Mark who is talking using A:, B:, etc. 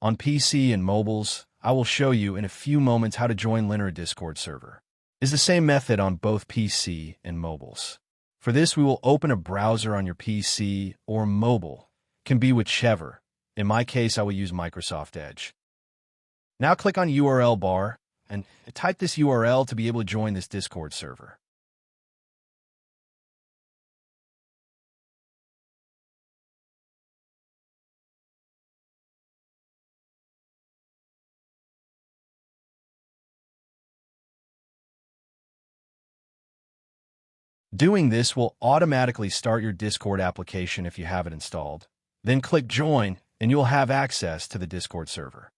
A: On PC and mobiles, I will show you in a few moments how to join Linera Discord server. It's the same method on both PC and mobiles. For this, we will open a browser on your PC or mobile. Can be whichever. In my case, I will use Microsoft Edge. Now click on URL bar and type this URL to be able to join this Discord server. Doing this will automatically start your Discord application if you have it installed. Then click Join, and you'll have access to the Discord server.